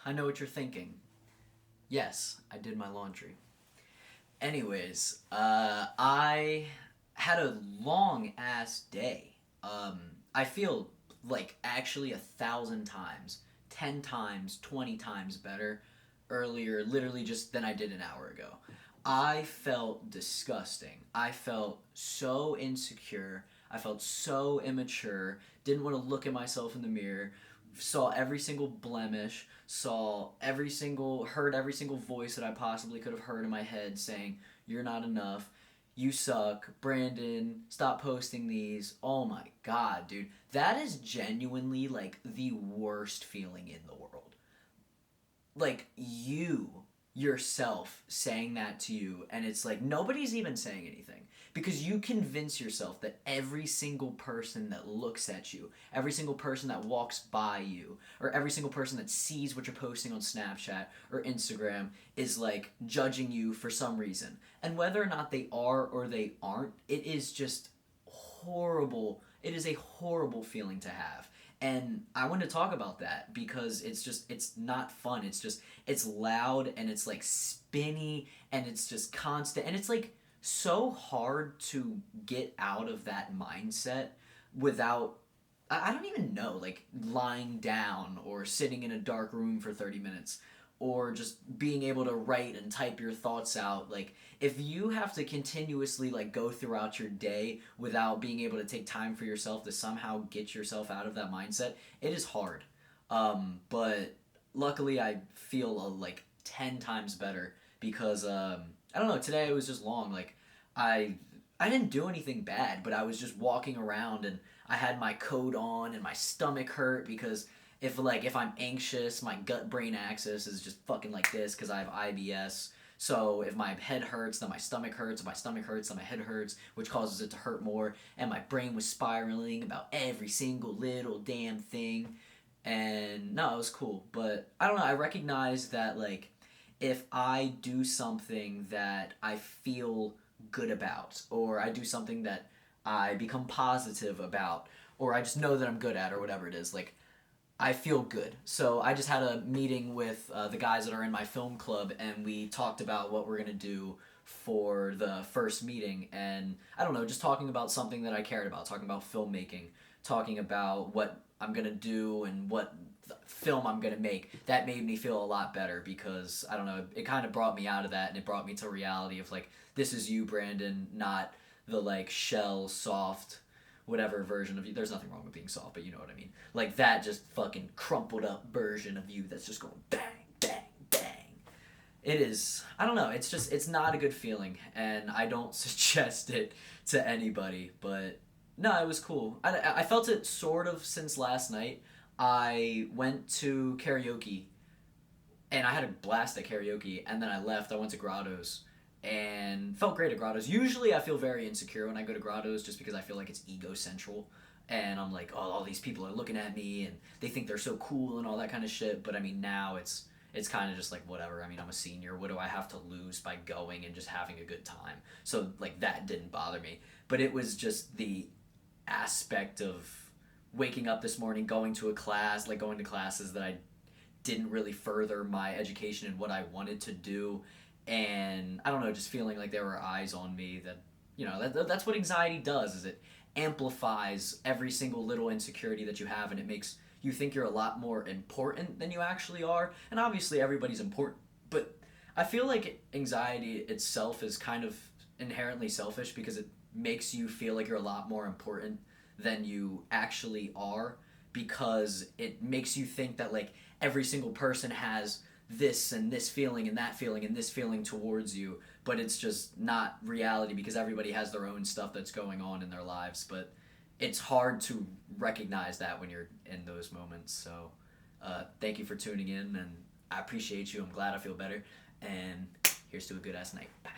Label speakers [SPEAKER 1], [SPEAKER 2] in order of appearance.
[SPEAKER 1] I know what you're thinking. Yes, I did my laundry. Anyways, I had a long ass day. I feel like actually 1,000 times, 10 times, 20 times better earlier, literally just than I did an hour ago. I felt disgusting. I felt so insecure. I felt so immature. Didn't want to look at myself in the mirror. Saw every single blemish. Heard every single voice that I possibly could have heard in my head saying, "You're not enough. You suck. Brandon, stop posting these." Oh my god, dude. That is genuinely like the worst feeling in the world. Like you yourself saying that to you, and it's like nobody's even saying anything because you convince yourself that every single person that looks at you, every single person that walks by you, or every single person that sees what you're posting on Snapchat or Instagram is like judging you for some reason. And whether or not they are or they aren't, it is just horrible. It is a horrible feeling to have. And I want to talk about that because it's not fun. It's loud and it's like spinny and it's just constant and it's like so hard to get out of that mindset without I don't even know, like lying down or sitting in a dark room for 30 minutes or just being able to write and type your thoughts out. Like if you have to continuously like go throughout your day without being able to take time for yourself to somehow get yourself out of that mindset, it is hard. But luckily I feel like 10 times better because I don't know, today it was just long. Like I I didn't do anything bad, but I was just walking around and I had my coat on and my stomach hurt because if I'm anxious, my gut brain axis is just fucking like this because I have IBS. So if my head hurts, then my stomach hurts. If my stomach hurts, then my head hurts, which causes it to hurt more. And my brain was spiraling about every single little damn thing. And no, it was cool. But I don't know. I recognize that like if I do something that I feel good about, or I do something that I become positive about, or I just know that I'm good at, or whatever it is, like I feel good. So I just had a meeting with the guys that are in my film club, and we talked about what we're gonna do for the first meeting. And I don't know, just talking about something that I cared about, talking about filmmaking, talking about what I'm gonna do and what film I'm gonna make. That made me feel a lot better because I don't know, it kind of brought me out of that, and it brought me to reality of like this is you, Brandon, not the like shell soft whatever version of you. There's nothing wrong with being soft, but you know what I mean. Like that just fucking crumpled up version of you that's just going bang, bang, bang. It is, I don't know, it's not a good feeling, and I don't suggest it to anybody, but no, it was cool. I felt it sort of since last night. I went to karaoke and I had a blast at karaoke, and then I left. I went to Grotto's and felt great at Grotto's. Usually, I feel very insecure when I go to Grotto's just because I feel like it's ego central, and I'm like, oh, all these people are looking at me and they think they're so cool and all that kind of shit. But I mean, now it's kind of just like whatever. I mean, I'm a senior. What do I have to lose by going and just having a good time? So like that didn't bother me, but it was just the aspect of waking up this morning, going to a class, like going to classes that I didn't really further my education and what I wanted to do, and I don't know, just feeling like there were eyes on me. That that's what anxiety does. Is it amplifies every single little insecurity that you have, and it makes you think you're a lot more important than you actually are. And obviously, everybody's important, but I feel like anxiety itself is kind of inherently selfish because it makes you feel like you're a lot more important than you actually are because it makes you think that like every single person has this and this feeling and that feeling and this feeling towards you, but it's just not reality because everybody has their own stuff that's going on in their lives. But it's hard to recognize that when you're in those moments. So thank you for tuning in, and I appreciate you. I'm glad I feel better, and here's to a good ass night. Bye.